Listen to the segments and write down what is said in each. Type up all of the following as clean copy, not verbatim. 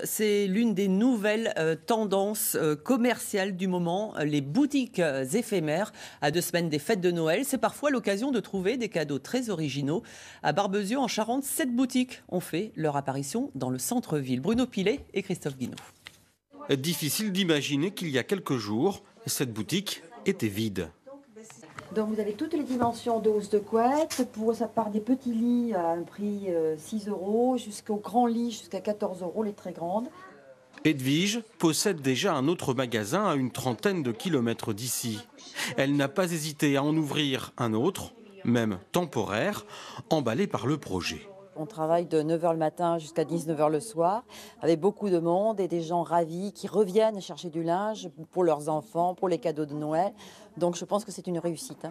C'est l'une des nouvelles tendances commerciales du moment, les boutiques éphémères. À 2 semaines des fêtes de Noël, c'est parfois l'occasion de trouver des cadeaux très originaux. À Barbezieux, en Charente, 7 boutiques ont fait leur apparition dans le centre-ville. Bruno Pilet et Christophe Guinaud. Difficile d'imaginer qu'il y a quelques jours, cette boutique était vide. Donc vous avez toutes les dimensions d'os de couette, ça part des petits lits à un prix 6 € jusqu'aux grands lits jusqu'à 14 €, les très grandes. Edwige possède déjà un autre magasin à une trentaine de kilomètres d'ici. Elle n'a pas hésité à en ouvrir un autre, même temporaire, emballé par le projet. On travaille de 9 h le matin jusqu'à 19 h le soir, avec beaucoup de monde et des gens ravis qui reviennent chercher du linge pour leurs enfants, pour les cadeaux de Noël. Donc je pense que c'est une réussite.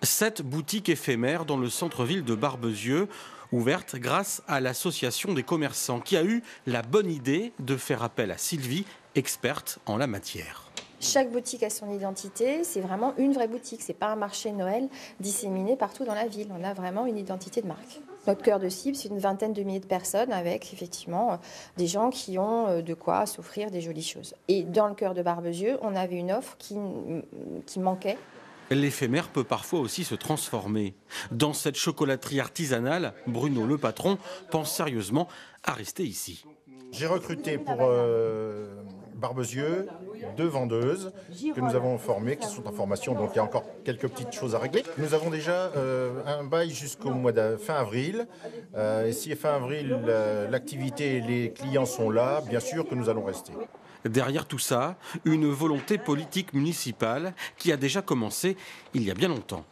7 boutiques éphémères dans le centre-ville de Barbezieux, ouvertes grâce à l'association des commerçants qui a eu la bonne idée de faire appel à Sylvie, experte en la matière. Chaque boutique a son identité, c'est vraiment une vraie boutique, c'est pas un marché Noël disséminé partout dans la ville, on a vraiment une identité de marque. Notre cœur de cible, c'est une vingtaine de milliers de personnes avec effectivement des gens qui ont de quoi s'offrir des jolies choses. Et dans le cœur de Barbezieux, on avait une offre qui manquait. L'éphémère peut parfois aussi se transformer. Dans cette chocolaterie artisanale, Bruno, le patron, pense sérieusement à rester ici. J'ai recruté pour Barbezieux 2 vendeuses que nous avons formées, qui sont en formation, donc il y a encore quelques petites choses à régler. Nous avons déjà un bail jusqu'au mois de fin avril. Et si fin avril, l'activité et les clients sont là, bien sûr que nous allons rester. Derrière tout ça, une volonté politique municipale qui a déjà commencé il y a bien longtemps.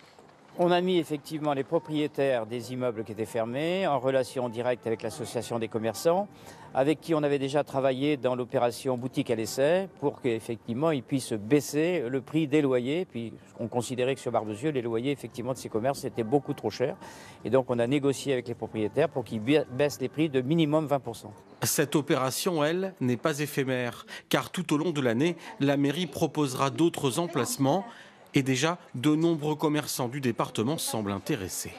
On a mis effectivement les propriétaires des immeubles qui étaient fermés en relation directe avec l'association des commerçants, avec qui on avait déjà travaillé dans l'opération boutique à l'essai pour qu'effectivement ils puissent baisser le prix des loyers. Puis on considérait que sur Barbezieux, les loyers effectivement de ces commerces étaient beaucoup trop chers. Et donc on a négocié avec les propriétaires pour qu'ils baissent les prix de minimum 20%. Cette opération, elle, n'est pas éphémère, car tout au long de l'année, la mairie proposera d'autres emplacements. Et déjà, de nombreux commerçants du département semblent intéressés.